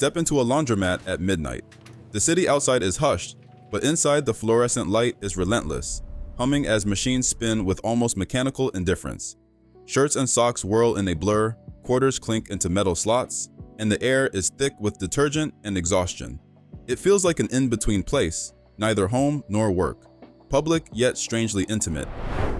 Step into a laundromat at midnight. The city outside is hushed, but inside the fluorescent light is relentless, humming as machines spin with almost mechanical indifference. Shirts and socks whirl in a blur, quarters clink into metal slots, and the air is thick with detergent and exhaustion. It feels like an in-between place, neither home nor work, public yet strangely intimate.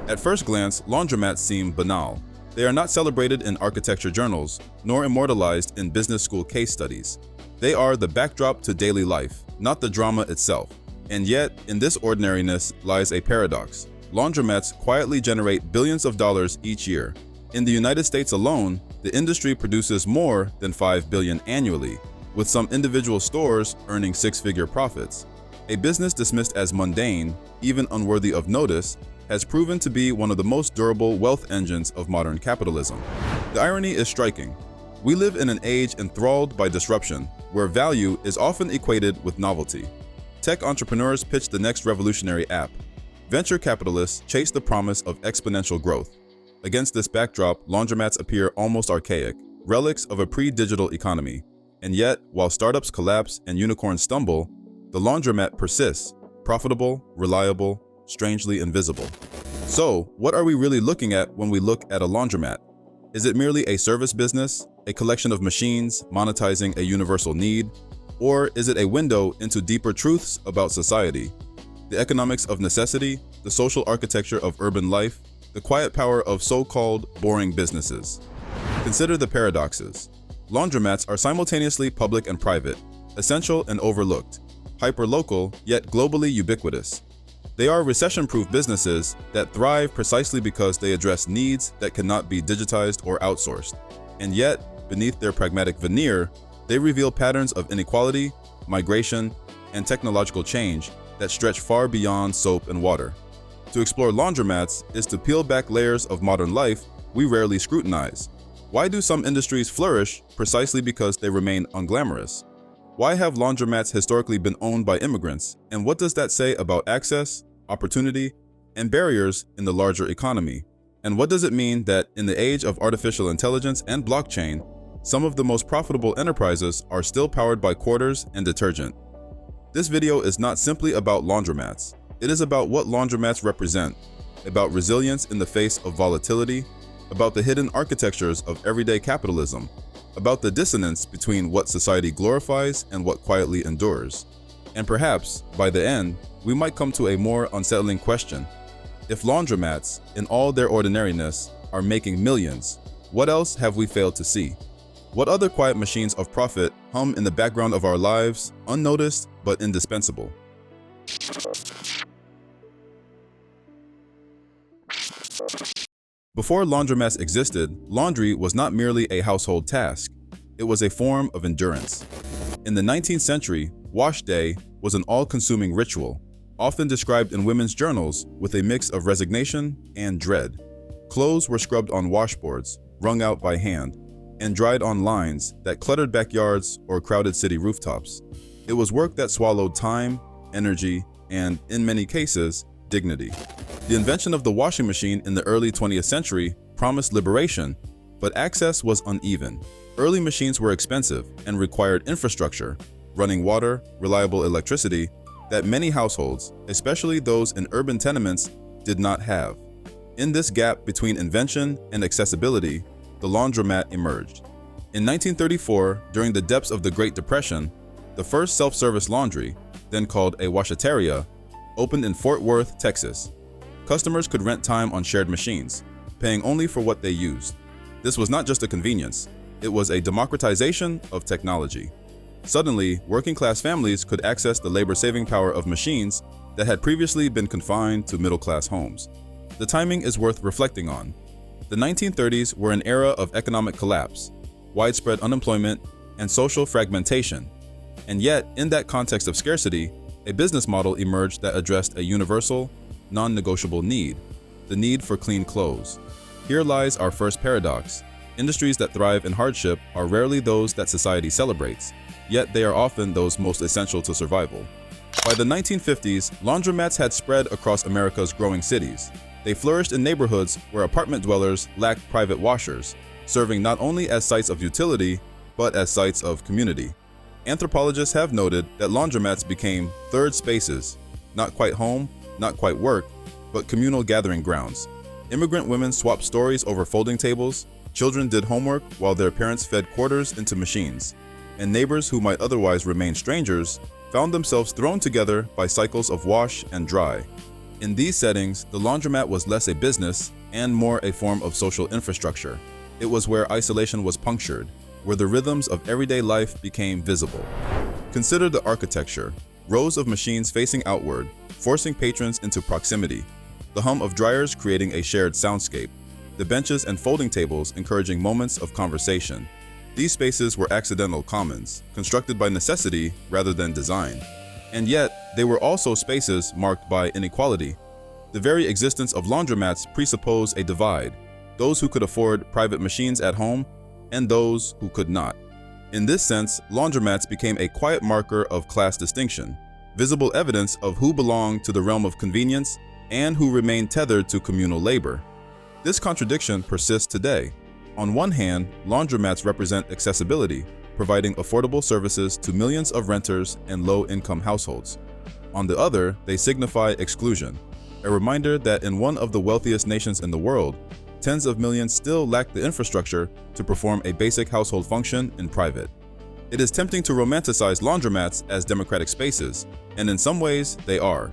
At first glance, laundromats seem banal. They are not celebrated in architecture journals, nor immortalized in business school case studies. They are the backdrop to daily life, not the drama itself. And yet, in this ordinariness lies a paradox. Laundromats quietly generate billions of dollars each year. In the United States alone, the industry produces more than $5 billion annually, with some individual stores earning six-figure profits. A business dismissed as mundane, even unworthy of notice, has proven to be one of the most durable wealth engines of modern capitalism. The irony is striking. We live in an age enthralled by disruption, where value is often equated with novelty. Tech entrepreneurs pitch the next revolutionary app. Venture capitalists chase the promise of exponential growth. Against this backdrop, laundromats appear almost archaic, relics of a pre-digital economy. And yet, while startups collapse and unicorns stumble, the laundromat persists, profitable, reliable, strangely invisible. So, what are we really looking at when we look at a laundromat? Is it merely a service business, a collection of machines monetizing a universal need? Or is it a window into deeper truths about society? The economics of necessity, the social architecture of urban life, the quiet power of so-called boring businesses. Consider the paradoxes. Laundromats are simultaneously public and private, essential and overlooked, hyper-local yet globally ubiquitous. They are recession-proof businesses that thrive precisely because they address needs that cannot be digitized or outsourced. And yet, beneath their pragmatic veneer, they reveal patterns of inequality, migration, and technological change that stretch far beyond soap and water. To explore laundromats is to peel back layers of modern life we rarely scrutinize. Why do some industries flourish precisely because they remain unglamorous? Why have laundromats historically been owned by immigrants, and what does that say about access, opportunity, and barriers in the larger economy? And what does it mean that in the age of artificial intelligence and blockchain, some of the most profitable enterprises are still powered by quarters and detergent? This video is not simply about laundromats. It is about what laundromats represent, about resilience in the face of volatility, about the hidden architectures of everyday capitalism, about the dissonance between what society glorifies and what quietly endures. And perhaps, by the end, we might come to a more unsettling question. If laundromats, in all their ordinariness, are making millions, what else have we failed to see? What other quiet machines of profit hum in the background of our lives, unnoticed but indispensable? Before laundromats existed, laundry was not merely a household task. It was a form of endurance. In the 19th century, wash day was an all-consuming ritual, often described in women's journals with a mix of resignation and dread. Clothes were scrubbed on washboards, wrung out by hand, and dried on lines that cluttered backyards or crowded city rooftops. It was work that swallowed time, energy, and, in many cases, dignity. The invention of the washing machine in the early 20th century promised liberation, but access was uneven. Early machines were expensive and required infrastructure, running water, reliable electricity, that many households, especially those in urban tenements, did not have. In this gap between invention and accessibility, the laundromat emerged. In 1934, during the depths of the Great Depression, the first self-service laundry, then called a washateria, opened in Fort Worth, Texas. Customers could rent time on shared machines, paying only for what they used. This was not just a convenience, it was a democratization of technology. Suddenly, working-class families could access the labor-saving power of machines that had previously been confined to middle-class homes. The timing is worth reflecting on. The 1930s were an era of economic collapse, widespread unemployment, and social fragmentation. And yet, in that context of scarcity, a business model emerged that addressed a universal, non-negotiable need, the need for clean clothes. Here lies our first paradox. Industries that thrive in hardship are rarely those that society celebrates, yet they are often those most essential to survival. By the 1950s, laundromats had spread across America's growing cities. They flourished in neighborhoods where apartment dwellers lacked private washers, serving not only as sites of utility, but as sites of community. Anthropologists have noted that laundromats became third spaces, not quite home, not quite work, but communal gathering grounds. Immigrant women swapped stories over folding tables, children did homework while their parents fed quarters into machines, and neighbors who might otherwise remain strangers found themselves thrown together by cycles of wash and dry. In these settings, the laundromat was less a business and more a form of social infrastructure. It was where isolation was punctured, where the rhythms of everyday life became visible. Consider the architecture: rows of machines facing outward, forcing patrons into proximity, the hum of dryers creating a shared soundscape, the benches and folding tables encouraging moments of conversation. These spaces were accidental commons, constructed by necessity rather than design. And yet, they were also spaces marked by inequality. The very existence of laundromats presupposed a divide: those who could afford private machines at home and those who could not. In this sense, laundromats became a quiet marker of class distinction, visible evidence of who belonged to the realm of convenience and who remained tethered to communal labor. This contradiction persists today. On one hand, laundromats represent accessibility, providing affordable services to millions of renters and low-income households. On the other, they signify exclusion, a reminder that in one of the wealthiest nations in the world, tens of millions still lack the infrastructure to perform a basic household function in private. It is tempting to romanticize laundromats as democratic spaces, and in some ways, they are.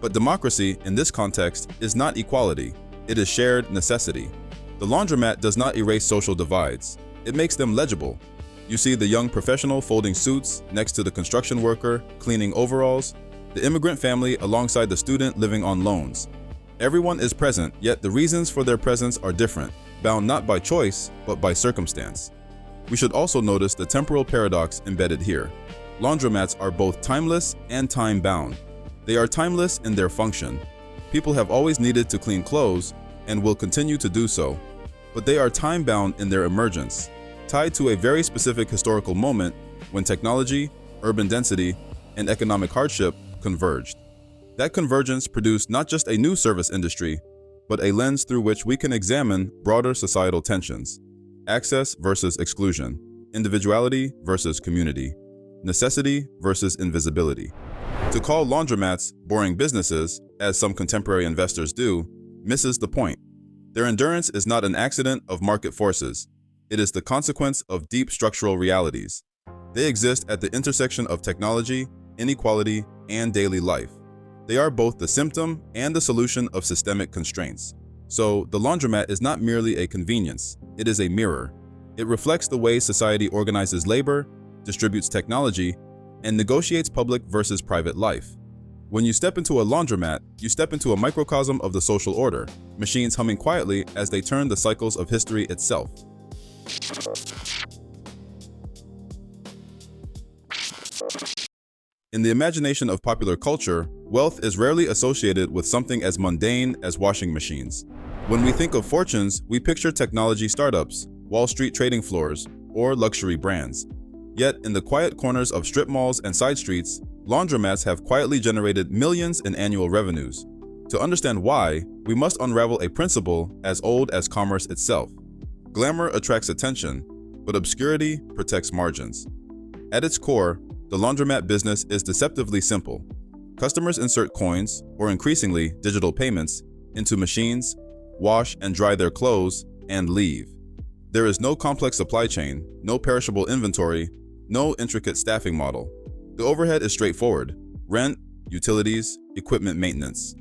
But democracy, in this context, is not equality. It is shared necessity. The laundromat does not erase social divides. It makes them legible. You see the young professional folding suits next to the construction worker cleaning overalls, the immigrant family alongside the student living on loans. Everyone is present, yet the reasons for their presence are different, bound not by choice, but by circumstance. We should also notice the temporal paradox embedded here. Laundromats are both timeless and time-bound. They are timeless in their function. People have always needed to clean clothes and will continue to do so. But they are time-bound in their emergence, tied to a very specific historical moment when technology, urban density, and economic hardship converged. That convergence produced not just a new service industry, but a lens through which we can examine broader societal tensions: access versus exclusion, individuality versus community, necessity versus invisibility. To call laundromats boring businesses, as some contemporary investors do, misses the point. Their endurance is not an accident of market forces. It is the consequence of deep structural realities. They exist at the intersection of technology, inequality, and daily life. They are both the symptom and the solution of systemic constraints. So, the laundromat is not merely a convenience, it is a mirror. It reflects the way society organizes labor, distributes technology, and negotiates public versus private life. When you step into a laundromat, you step into a microcosm of the social order, machines humming quietly as they turn the cycles of history itself. In the imagination of popular culture, wealth is rarely associated with something as mundane as washing machines. When we think of fortunes, we picture technology startups, Wall Street trading floors, or luxury brands. Yet, in the quiet corners of strip malls and side streets, laundromats have quietly generated millions in annual revenues. To understand why, we must unravel a principle as old as commerce itself. Glamour attracts attention, but obscurity protects margins. At its core, the laundromat business is deceptively simple. Customers insert coins, or increasingly digital payments, into machines, wash and dry their clothes, and leave. There is no complex supply chain, no perishable inventory, no intricate staffing model. The overhead is straightforward: rent, utilities, equipment maintenance.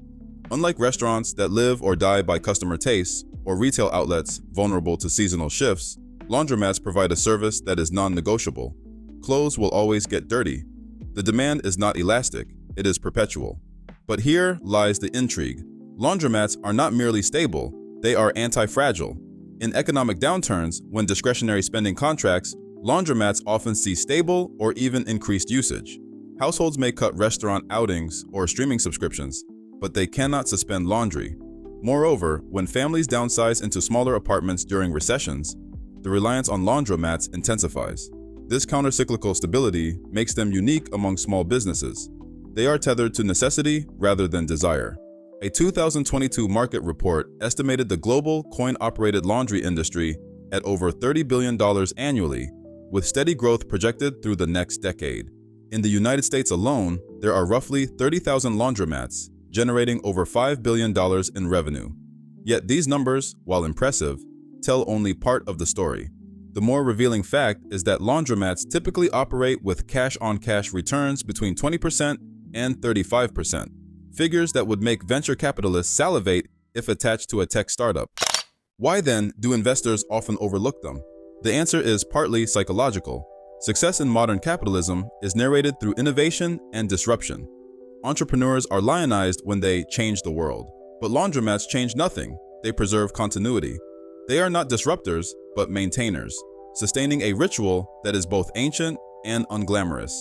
Unlike restaurants that live or die by customer tastes, or retail outlets vulnerable to seasonal shifts, laundromats provide a service that is non-negotiable. Clothes will always get dirty. The demand is not elastic, it is perpetual. But here lies the intrigue. Laundromats are not merely stable, they are anti-fragile. In economic downturns, when discretionary spending contracts, laundromats often see stable or even increased usage. Households may cut restaurant outings or streaming subscriptions, but they cannot suspend laundry. Moreover, when families downsize into smaller apartments during recessions, the reliance on laundromats intensifies. This countercyclical stability makes them unique among small businesses. They are tethered to necessity rather than desire. A 2022 market report estimated the global coin-operated laundry industry at over $30 billion annually, with steady growth projected through the next decade. In the United States alone, there are roughly 30,000 laundromats, generating over $5 billion in revenue. Yet these numbers, while impressive, tell only part of the story. The more revealing fact is that laundromats typically operate with cash-on-cash returns between 20% and 35%, figures that would make venture capitalists salivate if attached to a tech startup. Why then do investors often overlook them? The answer is partly psychological. Success in modern capitalism is narrated through innovation and disruption. Entrepreneurs are lionized when they change the world. But laundromats change nothing. They preserve continuity. They are not disruptors, but maintainers, sustaining a ritual that is both ancient and unglamorous.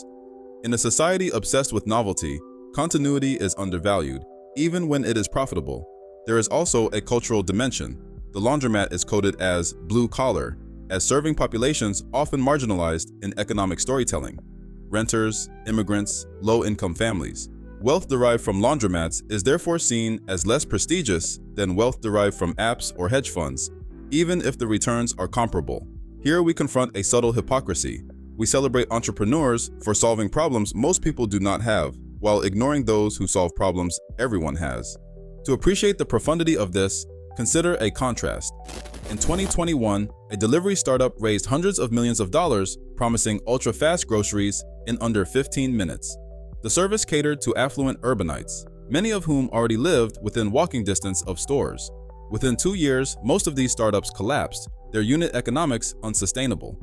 In a society obsessed with novelty, continuity is undervalued, even when it is profitable. There is also a cultural dimension. The laundromat is coded as blue-collar, as serving populations often marginalized in economic storytelling: renters, immigrants, low-income families. Wealth derived from laundromats is therefore seen as less prestigious than wealth derived from apps or hedge funds, even if the returns are comparable. Here we confront a subtle hypocrisy. We celebrate entrepreneurs for solving problems most people do not have, while ignoring those who solve problems everyone has. To appreciate the profundity of this, consider a contrast. In 2021, a delivery startup raised hundreds of millions of dollars, promising ultra-fast groceries in under 15 minutes. The service catered to affluent urbanites, many of whom already lived within walking distance of stores. Within 2 years, most of these startups collapsed, their unit economics unsustainable.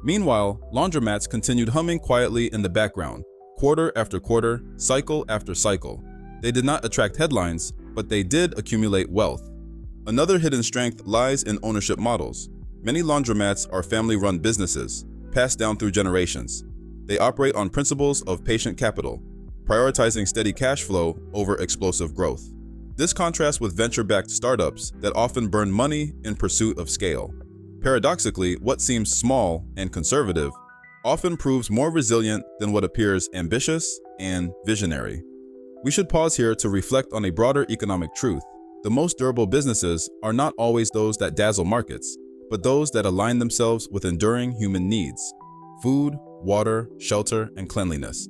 Meanwhile, laundromats continued humming quietly in the background, quarter after quarter, cycle after cycle. They did not attract headlines, but they did accumulate wealth. Another hidden strength lies in ownership models. Many laundromats are family-run businesses, passed down through generations. They operate on principles of patient capital, prioritizing steady cash flow over explosive growth. This contrasts with venture-backed startups that often burn money in pursuit of scale. Paradoxically, what seems small and conservative often proves more resilient than what appears ambitious and visionary. We should pause here to reflect on a broader economic truth. The most durable businesses are not always those that dazzle markets, but those that align themselves with enduring human needs: food, water, shelter, and cleanliness.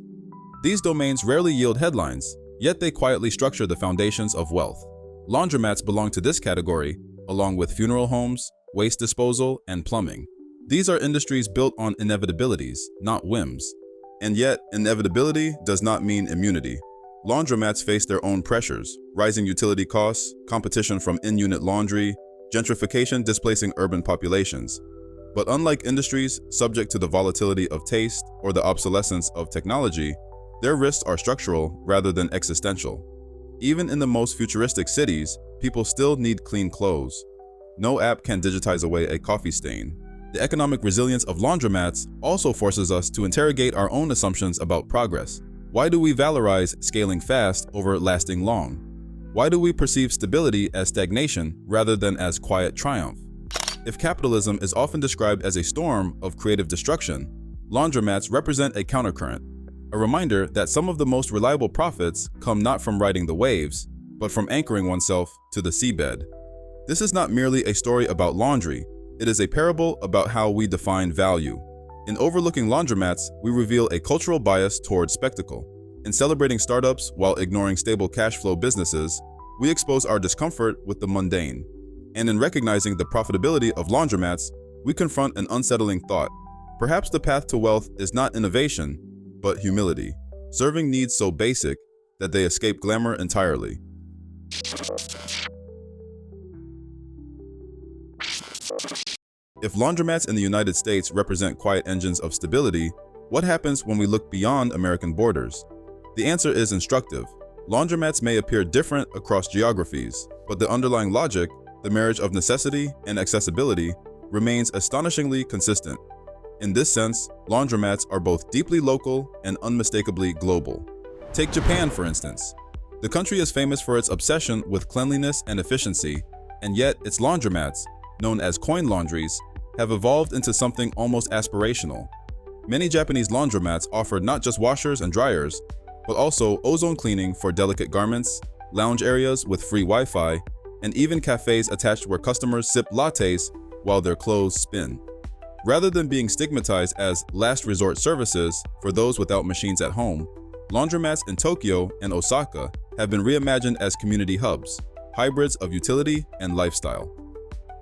These domains rarely yield headlines, yet they quietly structure the foundations of wealth. Laundromats belong to this category, along with funeral homes, waste disposal, and plumbing. These are industries built on inevitabilities, not whims. And yet, inevitability does not mean immunity. Laundromats face their own pressures: rising utility costs, competition from in-unit laundry, gentrification displacing urban populations. But unlike industries subject to the volatility of taste or the obsolescence of technology, their risks are structural rather than existential. Even in the most futuristic cities, people still need clean clothes. No app can digitize away a coffee stain. The economic resilience of laundromats also forces us to interrogate our own assumptions about progress. Why do we valorize scaling fast over lasting long? Why do we perceive stability as stagnation rather than as quiet triumph? If capitalism is often described as a storm of creative destruction, laundromats represent a countercurrent, a reminder that some of the most reliable profits come not from riding the waves, but from anchoring oneself to the seabed. This is not merely a story about laundry, it is a parable about how we define value. In overlooking laundromats, we reveal a cultural bias toward spectacle. In celebrating startups while ignoring stable cash flow businesses, we expose our discomfort with the mundane. And in recognizing the profitability of laundromats, we confront an unsettling thought. Perhaps the path to wealth is not innovation, but humility, serving needs so basic that they escape glamour entirely. If laundromats in the United States represent quiet engines of stability, what happens when we look beyond American borders? The answer is instructive. Laundromats may appear different across geographies, but the underlying logic, the marriage of necessity and accessibility, remains astonishingly consistent. In this sense, laundromats are both deeply local and unmistakably global. Take Japan, for instance. The country is famous for its obsession with cleanliness and efficiency, and yet its laundromats, known as coin laundries, have evolved into something almost aspirational. Many Japanese laundromats offer not just washers and dryers, but also ozone cleaning for delicate garments, lounge areas with free Wi-Fi, and even cafes attached where customers sip lattes while their clothes spin. Rather than being stigmatized as last resort services for those without machines at home, laundromats in Tokyo and Osaka have been reimagined as community hubs, hybrids of utility and lifestyle.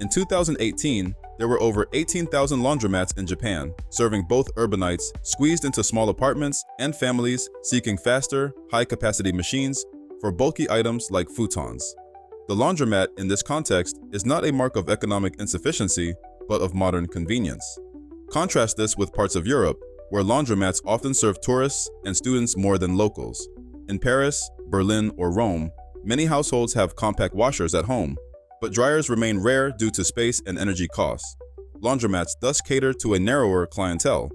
In 2018, there were over 18,000 laundromats in Japan, serving both urbanites squeezed into small apartments and families seeking faster, high-capacity machines for bulky items like futons. The laundromat in this context is not a mark of economic insufficiency, but of modern convenience. Contrast this with parts of Europe, where laundromats often serve tourists and students more than locals. In Paris, Berlin, or Rome, many households have compact washers at home, but dryers remain rare due to space and energy costs. Laundromats thus cater to a narrower clientele: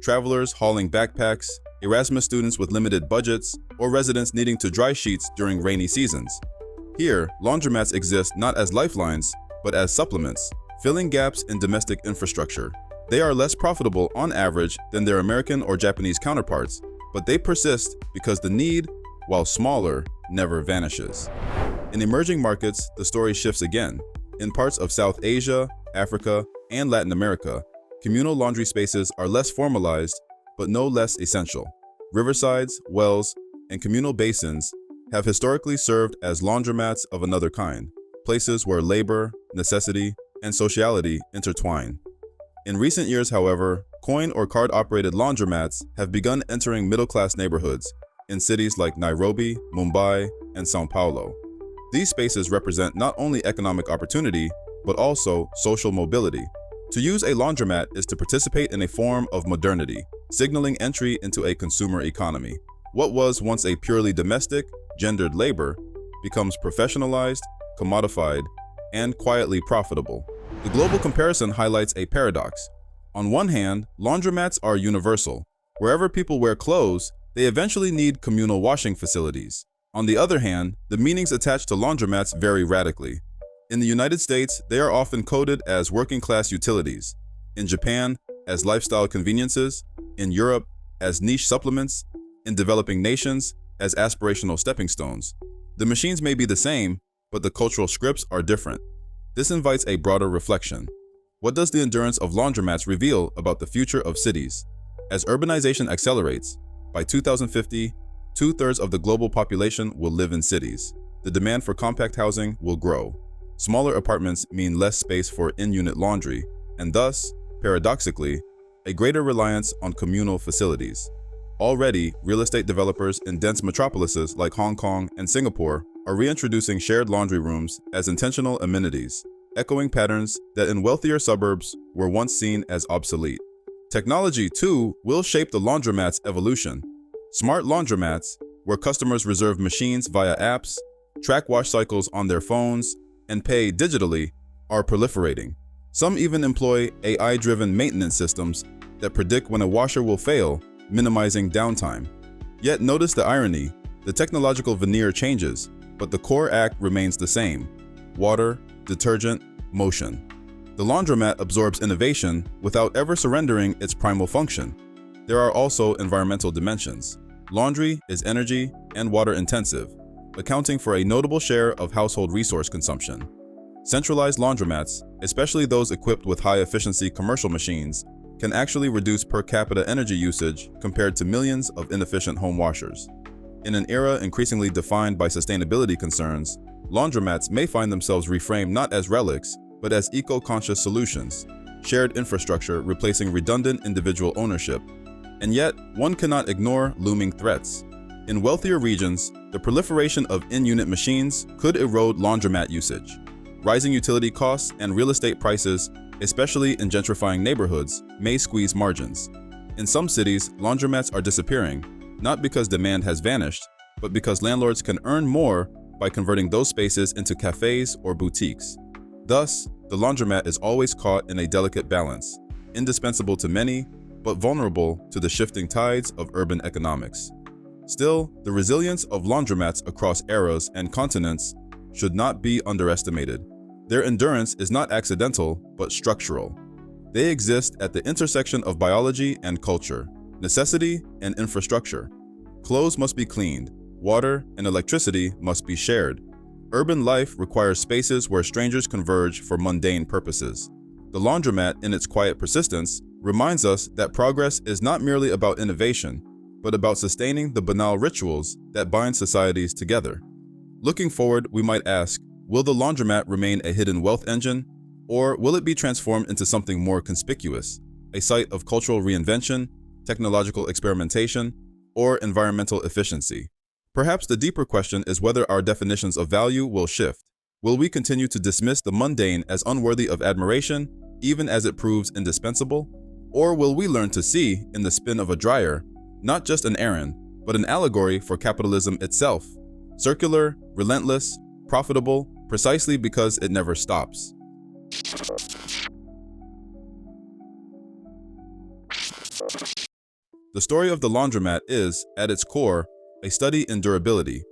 travelers hauling backpacks, Erasmus students with limited budgets, or residents needing to dry sheets during rainy seasons. Here, laundromats exist not as lifelines, but as supplements, filling gaps in domestic infrastructure. They are less profitable on average than their American or Japanese counterparts, but they persist because the need, while smaller, never vanishes. In emerging markets, the story shifts again. In parts of South Asia, Africa, and Latin America, communal laundry spaces are less formalized, but no less essential. Riversides, wells, and communal basins have historically served as laundromats of another kind, places where labor, necessity, and sociality intertwine. In recent years, however, coin or card-operated laundromats have begun entering middle-class neighborhoods in cities like Nairobi, Mumbai, and São Paulo. These spaces represent not only economic opportunity, but also social mobility. To use a laundromat is to participate in a form of modernity, signaling entry into a consumer economy. What was once a purely domestic, gendered labor becomes professionalized, commodified, and quietly profitable. The global comparison highlights a paradox. On one hand, laundromats are universal. Wherever people wear clothes, they eventually need communal washing facilities. On the other hand, the meanings attached to laundromats vary radically. In the United States, they are often coded as working-class utilities. In Japan, as lifestyle conveniences. In Europe, as niche supplements. In developing nations, as aspirational stepping stones. The machines may be the same, but the cultural scripts are different. This invites a broader reflection. What does the endurance of laundromats reveal about the future of cities? As urbanization accelerates, by 2050, 2/3 of the global population will live in cities. The demand for compact housing will grow. Smaller apartments mean less space for in-unit laundry, and thus, paradoxically, a greater reliance on communal facilities. Already, real estate developers in dense metropolises like Hong Kong and Singapore are reintroducing shared laundry rooms as intentional amenities, echoing patterns that in wealthier suburbs were once seen as obsolete. Technology, too, will shape the laundromat's evolution. Smart laundromats, where customers reserve machines via apps, track wash cycles on their phones, and pay digitally, are proliferating. Some even employ AI-driven maintenance systems that predict when a washer will fail, minimizing downtime. Yet notice the irony: the technological veneer changes, but the core act remains the same: water, detergent, motion. The laundromat absorbs innovation without ever surrendering its primal function. There are also environmental dimensions. Laundry is energy and water intensive, accounting for a notable share of household resource consumption. Centralized laundromats, especially those equipped with high-efficiency commercial machines, can actually reduce per capita energy usage compared to millions of inefficient home washers. In an era increasingly defined by sustainability concerns, laundromats may find themselves reframed not as relics, but as eco-conscious solutions, shared infrastructure replacing redundant individual ownership. And yet, one cannot ignore looming threats. In wealthier regions, the proliferation of in-unit machines could erode laundromat usage. Rising utility costs and real estate prices, especially in gentrifying neighborhoods, may squeeze margins. In some cities, laundromats are disappearing, not because demand has vanished, but because landlords can earn more by converting those spaces into cafes or boutiques. Thus, the laundromat is always caught in a delicate balance, indispensable to many, but vulnerable to the shifting tides of urban economics. Still, the resilience of laundromats across eras and continents should not be underestimated. Their endurance is not accidental, but structural. They exist at the intersection of biology and culture, necessity and infrastructure. Clothes must be cleaned, water and electricity must be shared. Urban life requires spaces where strangers converge for mundane purposes. The laundromat, in its quiet persistence, reminds us that progress is not merely about innovation, but about sustaining the banal rituals that bind societies together. Looking forward, we might ask, will the laundromat remain a hidden wealth engine, or will it be transformed into something more conspicuous, a site of cultural reinvention, technological experimentation, or environmental efficiency? Perhaps the deeper question is whether our definitions of value will shift. Will we continue to dismiss the mundane as unworthy of admiration, even as it proves indispensable? Or will we learn to see, in the spin of a dryer, not just an errand, but an allegory for capitalism itself, circular, relentless, profitable, precisely because it never stops? The story of the laundromat is, at its core, a study in durability.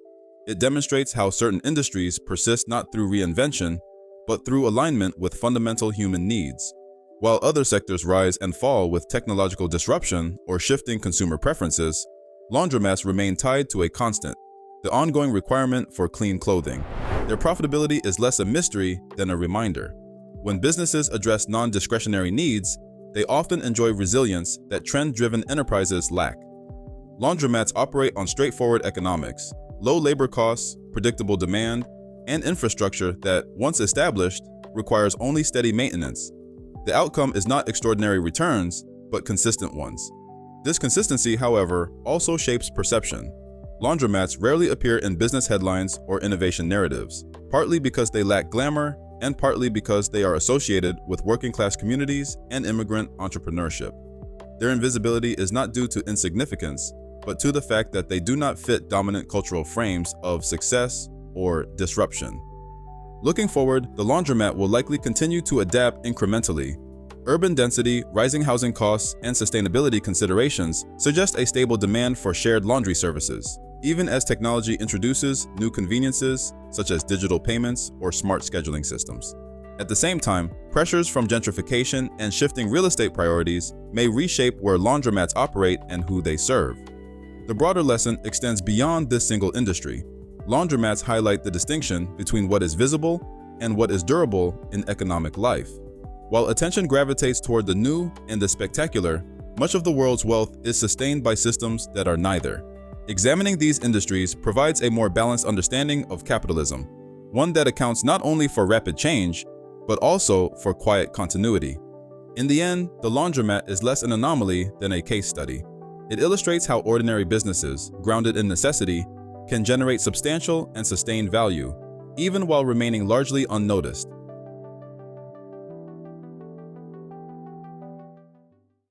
It demonstrates how certain industries persist not through reinvention, but through alignment with fundamental human needs. While other sectors rise and fall with technological disruption or shifting consumer preferences, laundromats remain tied to a constant, the ongoing requirement for clean clothing. Their profitability is less a mystery than a reminder. When businesses address non-discretionary needs, they often enjoy resilience that trend-driven enterprises lack. Laundromats operate on straightforward economics, low labor costs, predictable demand, and infrastructure that, once established, requires only steady maintenance. The outcome is not extraordinary returns, but consistent ones. This consistency, however, also shapes perception. Laundromats rarely appear in business headlines or innovation narratives, partly because they lack glamour and partly because they are associated with working-class communities and immigrant entrepreneurship. Their invisibility is not due to insignificance, but to the fact that they do not fit dominant cultural frames of success or disruption. Looking forward, the laundromat will likely continue to adapt incrementally. Urban density, rising housing costs, and sustainability considerations suggest a stable demand for shared laundry services, even as technology introduces new conveniences such as digital payments or smart scheduling systems. At the same time, pressures from gentrification and shifting real estate priorities may reshape where laundromats operate and who they serve. The broader lesson extends beyond this single industry. Laundromats highlight the distinction between what is visible and what is durable in economic life. While attention gravitates toward the new and the spectacular, much of the world's wealth is sustained by systems that are neither. Examining these industries provides a more balanced understanding of capitalism, one that accounts not only for rapid change, but also for quiet continuity. In the end, the laundromat is less an anomaly than a case study. It illustrates how ordinary businesses, grounded in necessity, can generate substantial and sustained value, even while remaining largely unnoticed.